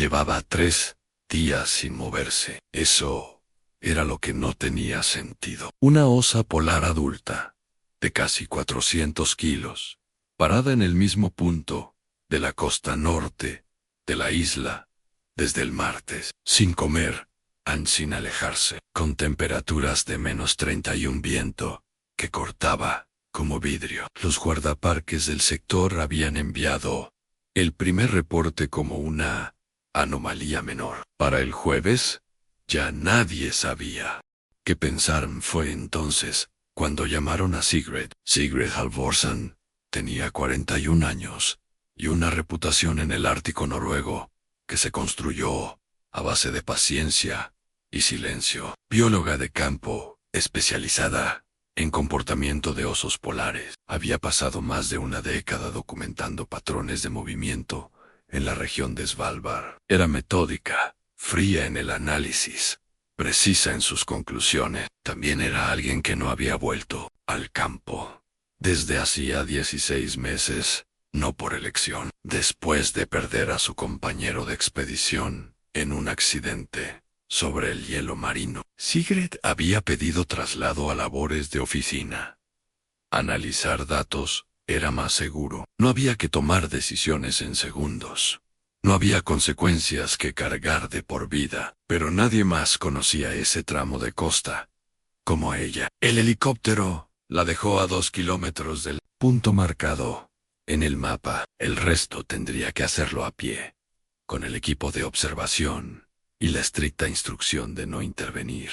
Llevaba 3 días sin moverse. Eso era lo que no tenía sentido. Una osa polar adulta, de casi 400 kilos, parada en el mismo punto de la costa norte de la isla, desde el martes, sin comer, sin alejarse, con temperaturas de -30 y un viento que cortaba como vidrio. Los guardaparques del sector habían enviado el primer reporte como una anomalía menor. Para el jueves, ya nadie sabía qué pensar. Fue entonces cuando llamaron a Sigrid. Sigrid Halvorsen tenía 41 años y una reputación en el Ártico noruego que se construyó a base de paciencia y silencio. Bióloga de campo, especializada en comportamiento de osos polares. Había pasado más de una década documentando patrones de movimiento en la región de Svalbard. Era metódica, fría en el análisis, precisa en sus conclusiones. También era alguien que no había vuelto al campo desde hacía 16 meses, no por elección, después de perder a su compañero de expedición en un accidente sobre el hielo marino. Sigrid había pedido traslado a labores de oficina. Analizar datos era más seguro. No había que tomar decisiones en segundos. No había consecuencias que cargar de por vida, pero nadie más conocía ese tramo de costa como ella. El helicóptero la dejó a 2 kilómetros del punto marcado en el mapa. El resto tendría que hacerlo a pie, con el equipo de observación y la estricta instrucción de no intervenir.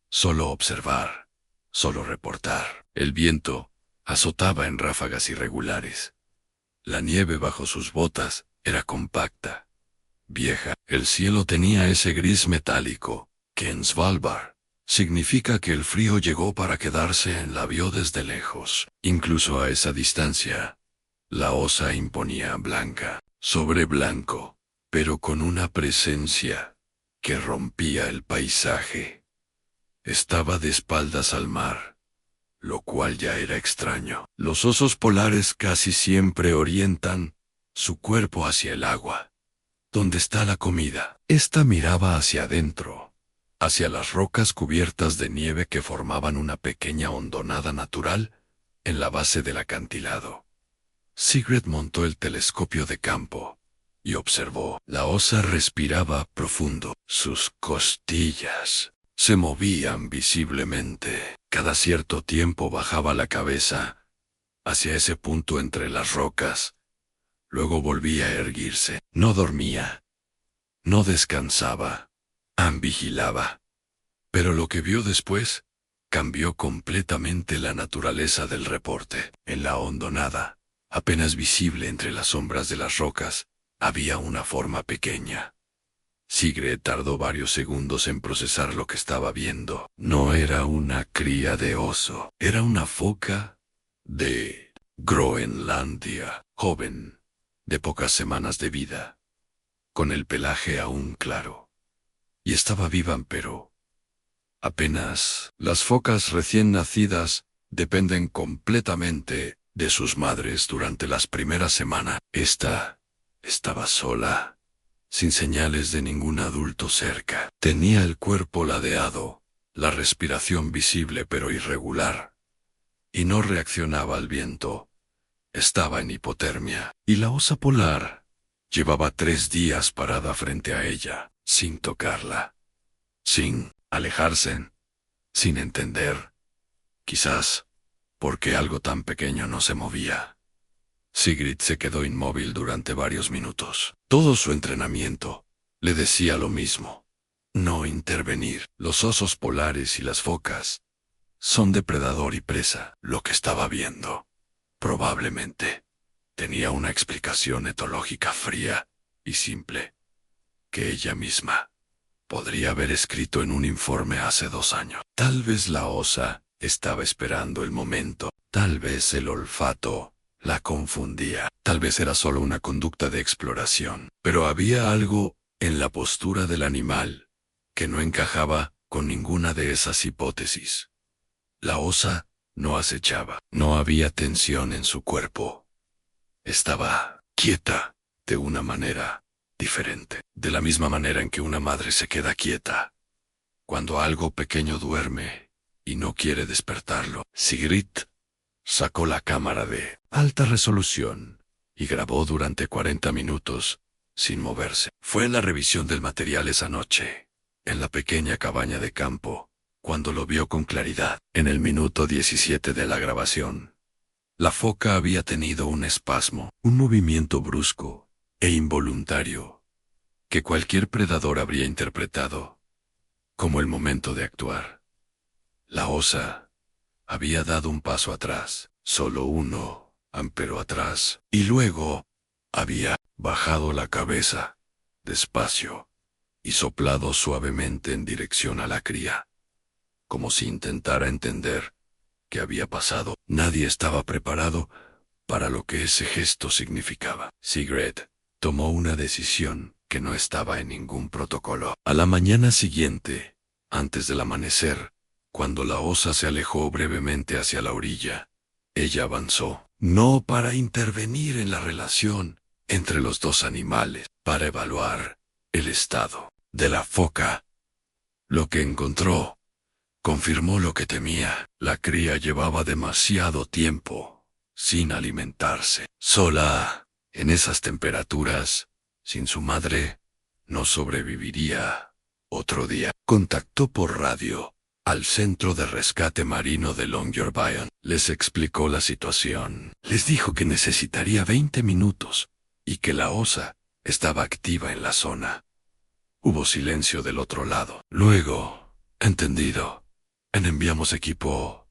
Solo observar, solo reportar. El viento azotaba en ráfagas irregulares. La nieve bajo sus botas era compacta, vieja. El cielo tenía ese gris metálico que en Svalbard significa que el frío llegó para quedarse. La vio desde lejos. Incluso a esa distancia, la osa imponía blanca sobre blanco, pero con una presencia que rompía el paisaje. Estaba de espaldas al mar, lo cual ya era extraño. Los osos polares casi siempre orientan su cuerpo hacia el agua, donde está la comida. Esta miraba hacia adentro, hacia las rocas cubiertas de nieve que formaban una pequeña hondonada natural en la base del acantilado. Sigrid montó el telescopio de campo y observó. La osa respiraba profundo. Sus costillas se movían visiblemente. Cada cierto tiempo bajaba la cabeza hacia ese punto entre las rocas. Luego volvía a erguirse. No dormía. No descansaba. Vigilaba. Pero lo que vio después cambió completamente la naturaleza del reporte. En la hondonada, apenas visible entre las sombras de las rocas, había una forma pequeña. Sigrid tardó varios segundos en procesar lo que estaba viendo. No era una cría de oso, era una foca de Groenlandia, joven, de pocas semanas de vida, con el pelaje aún claro. Y estaba viva, pero apenas. Las focas recién nacidas dependen completamente de sus madres durante las primeras semanas. Esta estaba sola, sin señales de ningún adulto cerca. Tenía el cuerpo ladeado, la respiración visible pero irregular, y no reaccionaba al viento. Estaba en hipotermia. Y la osa polar llevaba 3 días parada frente a ella, sin tocarla, sin alejarse, sin entender. Quizás porque algo tan pequeño no se movía. Sigrid se quedó inmóvil durante varios minutos. Todo su entrenamiento le decía lo mismo: no intervenir. Los osos polares y las focas son depredador y presa. Lo que estaba viendo probablemente tenía una explicación etológica fría y simple, que ella misma podría haber escrito en un informe hace 2 años. Tal vez la osa estaba esperando el momento. Tal vez el olfato la confundía. Tal vez era solo una conducta de exploración. Pero había algo en la postura del animal que no encajaba con ninguna de esas hipótesis. La osa no acechaba. No había tensión en su cuerpo. Estaba quieta de una manera diferente. De la misma manera en que una madre se queda quieta cuando algo pequeño duerme y no quiere despertarlo, Sigrid sacó la cámara de alta resolución y grabó durante 40 minutos sin moverse. Fue en la revisión del material esa noche, en la pequeña cabaña de campo, cuando lo vio con claridad. En el minuto 17 de la grabación, la foca había tenido un espasmo, un movimiento brusco e involuntario que cualquier predador habría interpretado como el momento de actuar. La osa había dado un paso atrás, solo uno, pero atrás, y luego había bajado la cabeza, despacio, y soplado suavemente en dirección a la cría, como si intentara entender qué había pasado. Nadie estaba preparado para lo que ese gesto significaba. Sigrid tomó una decisión que no estaba en ningún protocolo. A la mañana siguiente, antes del amanecer, cuando la osa se alejó brevemente hacia la orilla, ella avanzó, no para intervenir en la relación entre los dos animales, para evaluar el estado de la foca. Lo que encontró confirmó lo que temía. La cría llevaba demasiado tiempo sin alimentarse. Sola, en esas temperaturas, sin su madre, no sobreviviría otro día. Contactó por radio al Centro de Rescate Marino de Longyearbyen. Les explicó la situación. Les dijo que necesitaría 20 minutos y que la osa estaba activa en la zona. Hubo silencio del otro lado. Luego, entendido, enviamos equipo.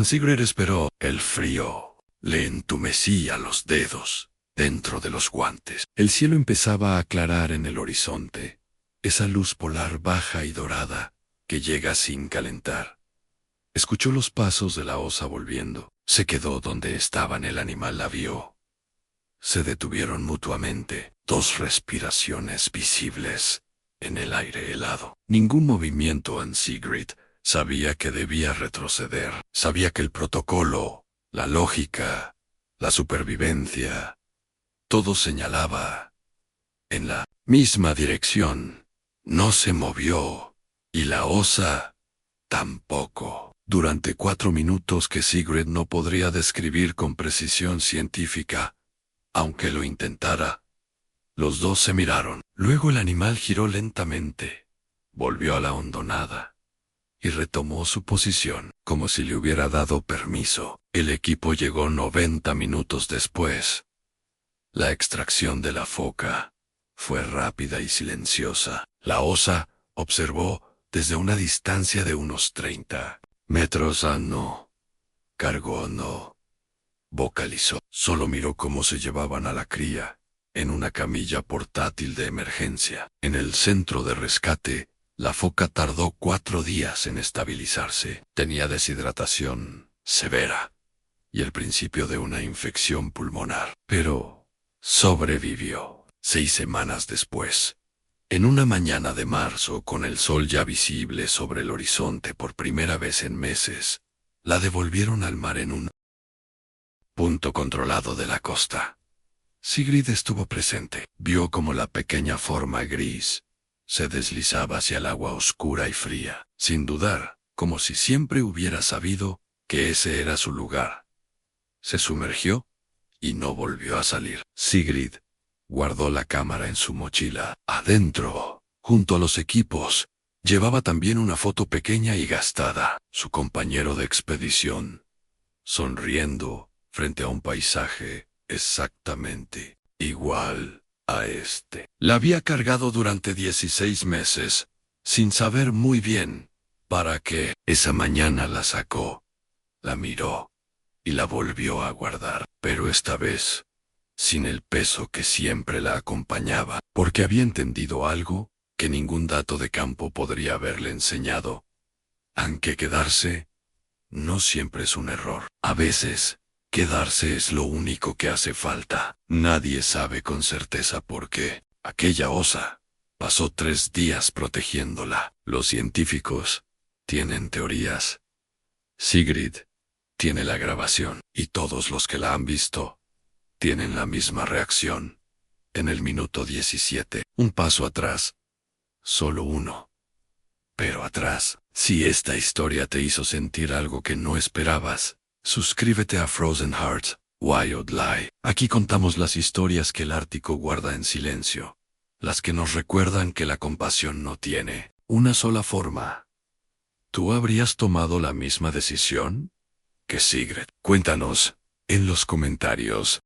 Sigrid esperó. El frío le entumecía los dedos dentro de los guantes. El cielo empezaba a aclarar en el horizonte, esa luz polar baja y dorada que llega sin calentar. Escuchó los pasos de la osa volviendo. Se quedó donde estaban. El animal la vio. Se detuvieron mutuamente. 2 respiraciones visibles en el aire helado. Ningún movimiento. Sigrid sabía que debía retroceder. Sabía que el protocolo, la lógica, la supervivencia, todo señalaba en la misma dirección. No se movió, y la osa tampoco. Durante 4 minutos que Sigrid no podría describir con precisión científica, aunque lo intentara, los dos se miraron. Luego el animal giró lentamente, volvió a la hondonada y retomó su posición, como si le hubiera dado permiso. El equipo llegó 90 minutos después. La extracción de la foca fue rápida y silenciosa. La osa observó desde una distancia de unos 30 metros. No cargó, no vocalizó. Solo miró cómo se llevaban a la cría en una camilla portátil de emergencia. En el centro de rescate, la foca tardó 4 días en estabilizarse. Tenía deshidratación severa y el principio de una infección pulmonar, pero sobrevivió. 6 semanas después, en una mañana de marzo, con el sol ya visible sobre el horizonte por primera vez en meses, la devolvieron al mar en un punto controlado de la costa. Sigrid estuvo presente. Vio como la pequeña forma gris se deslizaba hacia el agua oscura y fría, sin dudar, como si siempre hubiera sabido que ese era su lugar. Se sumergió y no volvió a salir. Sigrid guardó la cámara en su mochila. Adentro, junto a los equipos, llevaba también una foto pequeña y gastada. Su compañero de expedición, sonriendo frente a un paisaje exactamente igual a este. La había cargado durante 16 meses, sin saber muy bien para qué. Esa mañana la sacó, la miró y la volvió a guardar, pero esta vez sin el peso que siempre la acompañaba, porque había entendido algo que ningún dato de campo podría haberle enseñado. Aunque quedarse no siempre es un error. A veces, quedarse es lo único que hace falta. Nadie sabe con certeza por qué. Aquella osa pasó 3 días protegiéndola. Los científicos tienen teorías. Sigrid tiene la grabación, y todos los que la han visto tienen la misma reacción. en el minuto 17. Un paso atrás. Solo uno. Pero atrás. Si esta historia te hizo sentir algo que no esperabas, suscríbete a Frozen Hearts, Wild Lie. Aquí contamos las historias que el Ártico guarda en silencio. Las que nos recuerdan que la compasión no tiene una sola forma. ¿Tú habrías tomado la misma decisión que Sigrid? Cuéntanos en los comentarios.